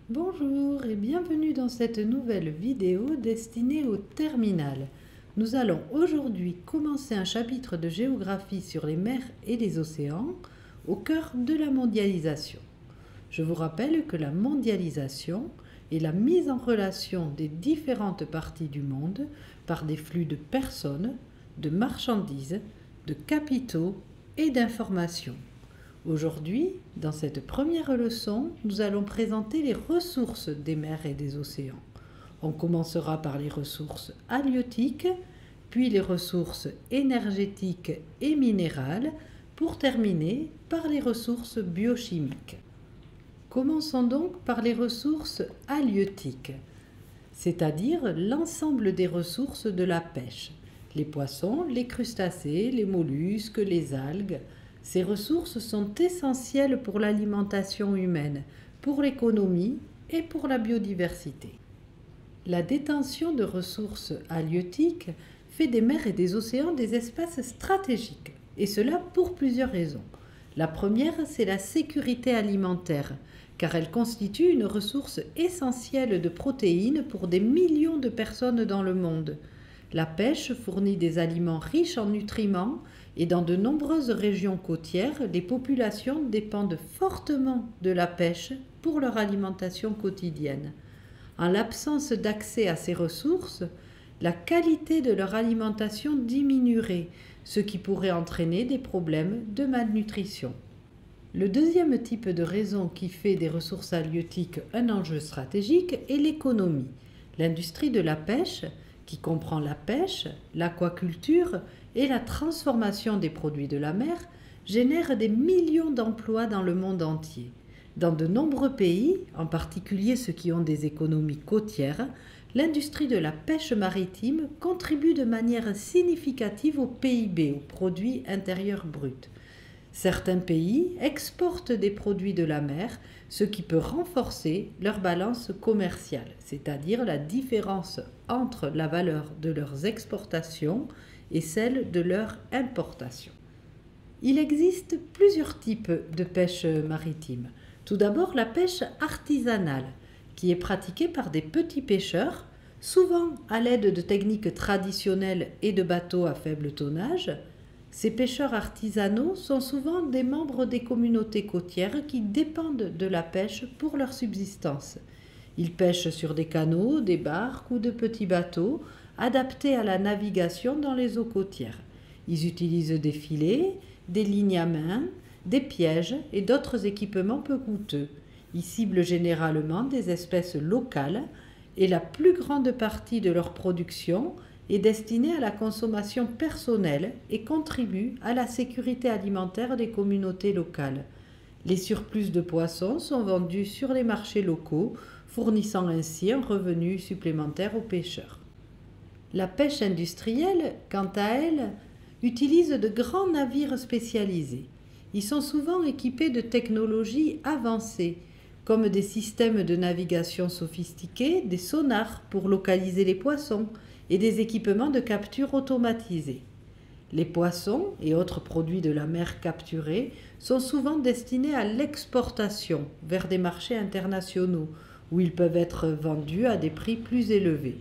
Bonjour et bienvenue dans cette nouvelle vidéo destinée au terminal. Nous allons aujourd'hui commencer un chapitre de géographie sur les mers et les océans au cœur de la mondialisation. Je vous rappelle que la mondialisation est la mise en relation des différentes parties du monde par des flux de personnes, de marchandises, de capitaux et d'informations. Aujourd'hui, dans cette première leçon, nous allons présenter les ressources des mers et des océans. On commencera par les ressources halieutiques, puis les ressources énergétiques et minérales, pour terminer par les ressources biochimiques. Commençons donc par les ressources halieutiques, c'est-à-dire l'ensemble des ressources de la pêche, les poissons, les crustacés, les mollusques, les algues. Ces ressources sont essentielles pour l'alimentation humaine, pour l'économie et pour la biodiversité. La détention de ressources halieutiques fait des mers et des océans des espaces stratégiques, et cela pour plusieurs raisons. La première, c'est la sécurité alimentaire, car elle constitue une ressource essentielle de protéines pour des millions de personnes dans le monde. La pêche fournit des aliments riches en nutriments et dans de nombreuses régions côtières, les populations dépendent fortement de la pêche pour leur alimentation quotidienne. En l'absence d'accès à ces ressources, la qualité de leur alimentation diminuerait, ce qui pourrait entraîner des problèmes de malnutrition. Le deuxième type de raison qui fait des ressources halieutiques un enjeu stratégique est l'économie. L'industrie de la pêche, qui comprend la pêche, l'aquaculture et la transformation des produits de la mer, génère des millions d'emplois dans le monde entier. Dans de nombreux pays, en particulier ceux qui ont des économies côtières, l'industrie de la pêche maritime contribue de manière significative au PIB, au produit intérieur brut. Certains pays exportent des produits de la mer, ce qui peut renforcer leur balance commerciale, c'est-à-dire la différence entre la valeur de leurs exportations et celle de leurs importations. Il existe plusieurs types de pêche maritime. Tout d'abord, la pêche artisanale, qui est pratiquée par des petits pêcheurs, souvent à l'aide de techniques traditionnelles et de bateaux à faible tonnage. Ces pêcheurs artisanaux sont souvent des membres des communautés côtières qui dépendent de la pêche pour leur subsistance. Ils pêchent sur des canaux, des barques ou de petits bateaux adaptés à la navigation dans les eaux côtières. Ils utilisent des filets, des lignes à main, des pièges et d'autres équipements peu coûteux. Ils ciblent généralement des espèces locales et la plus grande partie de leur production est destinée à la consommation personnelle et contribue à la sécurité alimentaire des communautés locales. Les surplus de poissons sont vendus sur les marchés locaux, fournissant ainsi un revenu supplémentaire aux pêcheurs. La pêche industrielle, quant à elle, utilise de grands navires spécialisés. Ils sont souvent équipés de technologies avancées, comme des systèmes de navigation sophistiqués, des sonars pour localiser les poissons et des équipements de capture automatisés. Les poissons et autres produits de la mer capturés sont souvent destinés à l'exportation vers des marchés internationaux où ils peuvent être vendus à des prix plus élevés.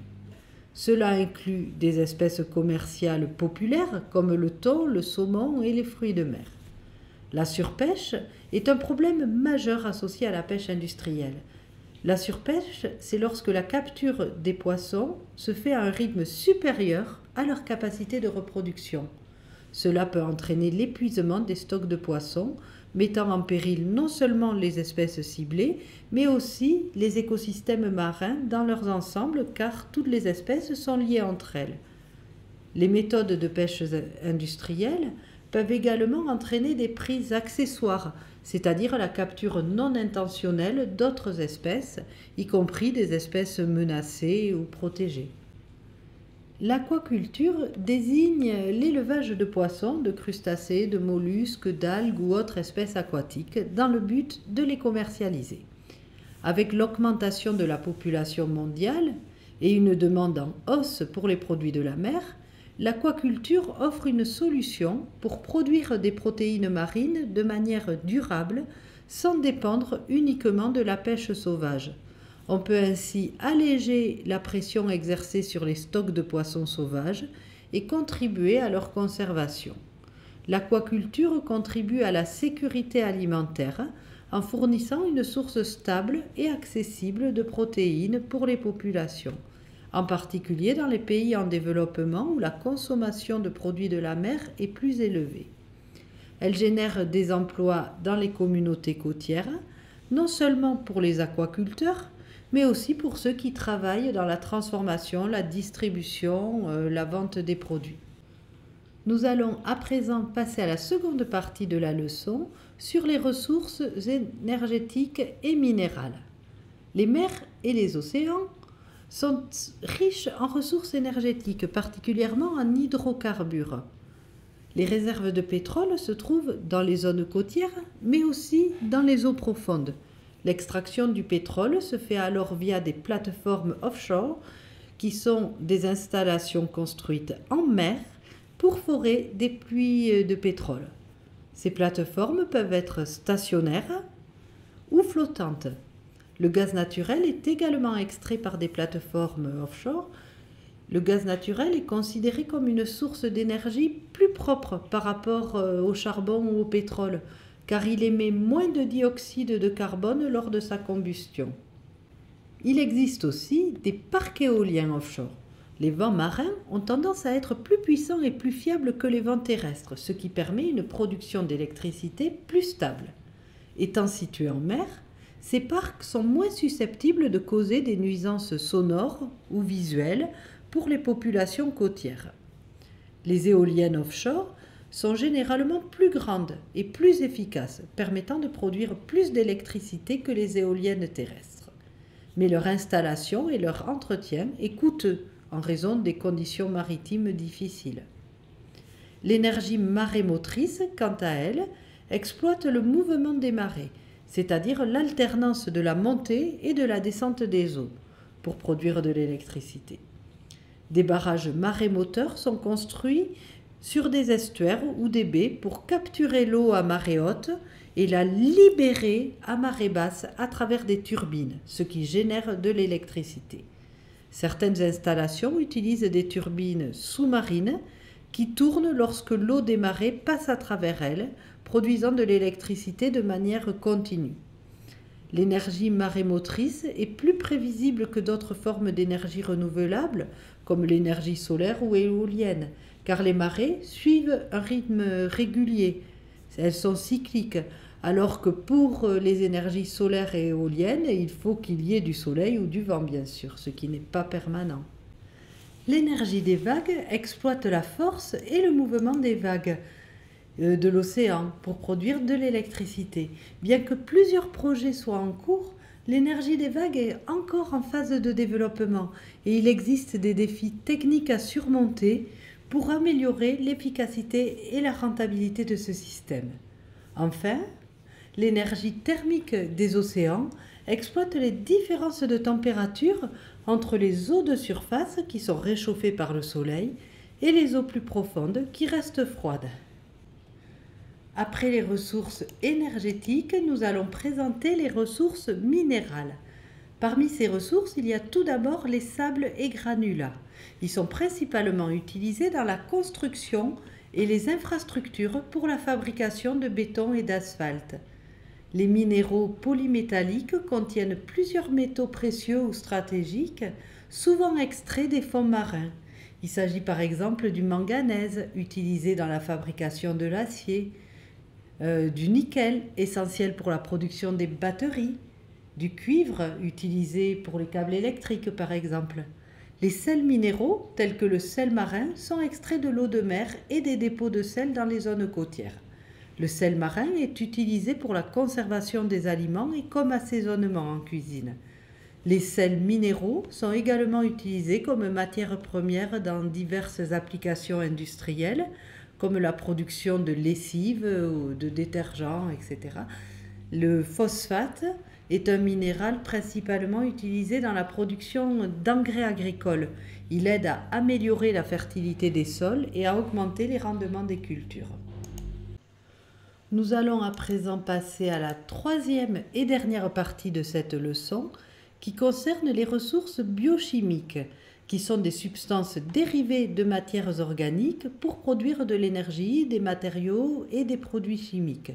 Cela inclut des espèces commerciales populaires comme le thon, le saumon et les fruits de mer. La surpêche est un problème majeur associé à la pêche industrielle. La surpêche, c'est lorsque la capture des poissons se fait à un rythme supérieur à leur capacité de reproduction. Cela peut entraîner l'épuisement des stocks de poissons, mettant en péril non seulement les espèces ciblées, mais aussi les écosystèmes marins dans leurs ensembles, car toutes les espèces sont liées entre elles. Les méthodes de pêche industrielle peuvent également entraîner des prises accessoires, c'est-à-dire la capture non intentionnelle d'autres espèces, y compris des espèces menacées ou protégées. L'aquaculture désigne l'élevage de poissons, de crustacés, de mollusques, d'algues ou autres espèces aquatiques dans le but de les commercialiser. Avec l'augmentation de la population mondiale et une demande en hausse pour les produits de la mer, l'aquaculture offre une solution pour produire des protéines marines de manière durable sans dépendre uniquement de la pêche sauvage. On peut ainsi alléger la pression exercée sur les stocks de poissons sauvages et contribuer à leur conservation. L'aquaculture contribue à la sécurité alimentaire en fournissant une source stable et accessible de protéines pour les populations, en particulier dans les pays en développement où la consommation de produits de la mer est plus élevée. Elle génère des emplois dans les communautés côtières, non seulement pour les aquaculteurs, mais aussi pour ceux qui travaillent dans la transformation, la distribution, la vente des produits. Nous allons à présent passer à la seconde partie de la leçon sur les ressources énergétiques et minérales. Les mers et les océans sont riches en ressources énergétiques, particulièrement en hydrocarbures. Les réserves de pétrole se trouvent dans les zones côtières, mais aussi dans les eaux profondes. L'extraction du pétrole se fait alors via des plateformes offshore, qui sont des installations construites en mer pour forer des puits de pétrole. Ces plateformes peuvent être stationnaires ou flottantes. Le gaz naturel est également extrait par des plateformes offshore. Le gaz naturel est considéré comme une source d'énergie plus propre par rapport au charbon ou au pétrole, car il émet moins de dioxyde de carbone lors de sa combustion. Il existe aussi des parcs éoliens offshore. Les vents marins ont tendance à être plus puissants et plus fiables que les vents terrestres, ce qui permet une production d'électricité plus stable. Étant situés en mer, ces parcs sont moins susceptibles de causer des nuisances sonores ou visuelles pour les populations côtières. Les éoliennes offshore sont généralement plus grandes et plus efficaces, permettant de produire plus d'électricité que les éoliennes terrestres. Mais leur installation et leur entretien est coûteux en raison des conditions maritimes difficiles. L'énergie marémotrice, quant à elle, exploite le mouvement des marées, c'est-à-dire l'alternance de la montée et de la descente des eaux, pour produire de l'électricité. Des barrages marémoteurs sont construits sur des estuaires ou des baies pour capturer l'eau à marée haute et la libérer à marée basse à travers des turbines, ce qui génère de l'électricité. Certaines installations utilisent des turbines sous-marines qui tournent lorsque l'eau des marées passe à travers elles, produisant de l'électricité de manière continue. L'énergie marémotrice est plus prévisible que d'autres formes d'énergie renouvelable, comme l'énergie solaire ou éolienne, car les marées suivent un rythme régulier. Elles sont cycliques, alors que pour les énergies solaires et éoliennes, il faut qu'il y ait du soleil ou du vent, bien sûr, ce qui n'est pas permanent. L'énergie des vagues exploite la force et le mouvement des vagues de l'océan pour produire de l'électricité. Bien que plusieurs projets soient en cours, l'énergie des vagues est encore en phase de développement et il existe des défis techniques à surmonter pour améliorer l'efficacité et la rentabilité de ce système. Enfin, l'énergie thermique des océans exploite les différences de température entre les eaux de surface qui sont réchauffées par le soleil et les eaux plus profondes qui restent froides. Après les ressources énergétiques, nous allons présenter les ressources minérales. Parmi ces ressources, il y a tout d'abord les sables et granulats. Ils sont principalement utilisés dans la construction et les infrastructures pour la fabrication de béton et d'asphalte. Les minéraux polymétalliques contiennent plusieurs métaux précieux ou stratégiques, souvent extraits des fonds marins. Il s'agit par exemple du manganèse, utilisé dans la fabrication de l'acier, du nickel, essentiel pour la production des batteries, du cuivre, utilisé pour les câbles électriques par exemple. Les sels minéraux, tels que le sel marin, sont extraits de l'eau de mer et des dépôts de sel dans les zones côtières. Le sel marin est utilisé pour la conservation des aliments et comme assaisonnement en cuisine. Les sels minéraux sont également utilisés comme matière première dans diverses applications industrielles, comme la production de lessive, de détergents, etc. Le phosphate est un minéral principalement utilisé dans la production d'engrais agricoles. Il aide à améliorer la fertilité des sols et à augmenter les rendements des cultures. Nous allons à présent passer à la troisième et dernière partie de cette leçon qui concerne les ressources biochimiques, qui sont des substances dérivées de matières organiques pour produire de l'énergie, des matériaux et des produits chimiques.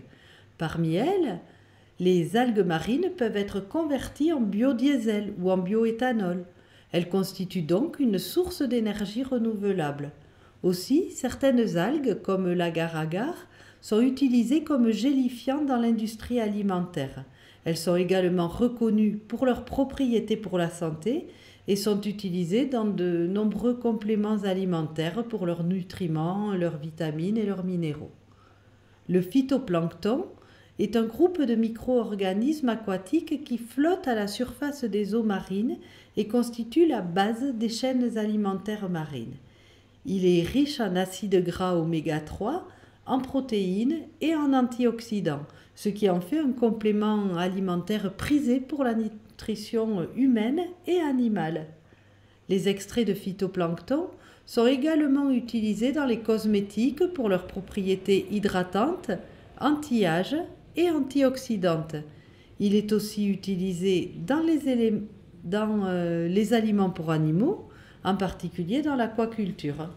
Parmi elles, les algues marines peuvent être converties en biodiesel ou en bioéthanol. Elles constituent donc une source d'énergie renouvelable. Aussi, certaines algues, comme l'agar-agar, sont utilisées comme gélifiants dans l'industrie alimentaire. Elles sont également reconnues pour leurs propriétés pour la santé et sont utilisées dans de nombreux compléments alimentaires pour leurs nutriments, leurs vitamines et leurs minéraux. Le phytoplancton est un groupe de micro-organismes aquatiques qui flottent à la surface des eaux marines et constitue la base des chaînes alimentaires marines. Il est riche en acides gras oméga 3, en protéines et en antioxydants, ce qui en fait un complément alimentaire prisé pour la nutrition humaine et animale. Les extraits de phytoplancton sont également utilisés dans les cosmétiques pour leurs propriétés hydratantes, anti-âge et antioxydantes. Il est aussi utilisé dans les aliments pour animaux, en particulier dans l'aquaculture.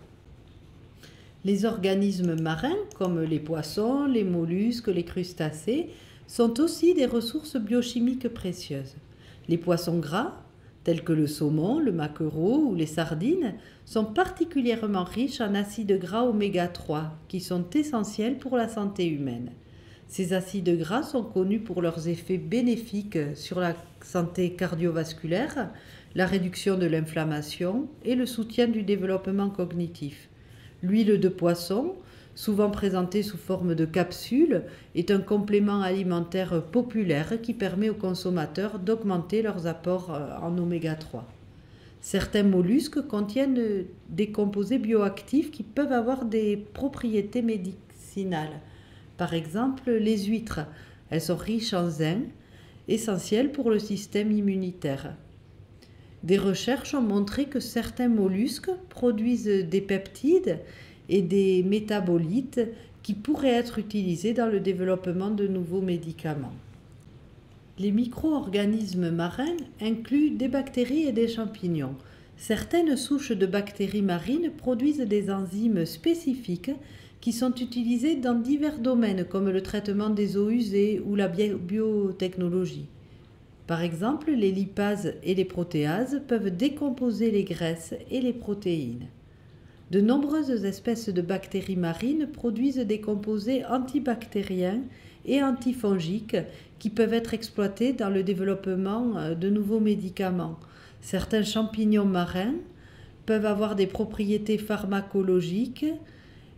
Les organismes marins, comme les poissons, les mollusques, les crustacés, sont aussi des ressources biochimiques précieuses. Les poissons gras, tels que le saumon, le maquereau ou les sardines, sont particulièrement riches en acides gras oméga 3, qui sont essentiels pour la santé humaine. Ces acides gras sont connus pour leurs effets bénéfiques sur la santé cardiovasculaire, la réduction de l'inflammation et le soutien du développement cognitif. L'huile de poisson, souvent présentée sous forme de capsules, est un complément alimentaire populaire qui permet aux consommateurs d'augmenter leurs apports en oméga 3. Certains mollusques contiennent des composés bioactifs qui peuvent avoir des propriétés médicinales. Par exemple, les huîtres, elles sont riches en zinc, essentiel pour le système immunitaire. Des recherches ont montré que certains mollusques produisent des peptides et des métabolites qui pourraient être utilisés dans le développement de nouveaux médicaments. Les micro-organismes marins incluent des bactéries et des champignons. Certaines souches de bactéries marines produisent des enzymes spécifiques qui sont utilisées dans divers domaines comme le traitement des eaux usées ou la biotechnologie. Par exemple, les lipases et les protéases peuvent décomposer les graisses et les protéines. De nombreuses espèces de bactéries marines produisent des composés antibactériens et antifongiques qui peuvent être exploités dans le développement de nouveaux médicaments. Certains champignons marins peuvent avoir des propriétés pharmacologiques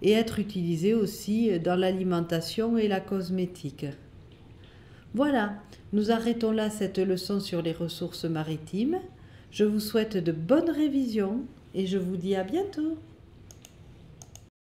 et être utilisés aussi dans l'alimentation et la cosmétique. Voilà, nous arrêtons là cette leçon sur les ressources maritimes. Je vous souhaite de bonnes révisions et je vous dis à bientôt.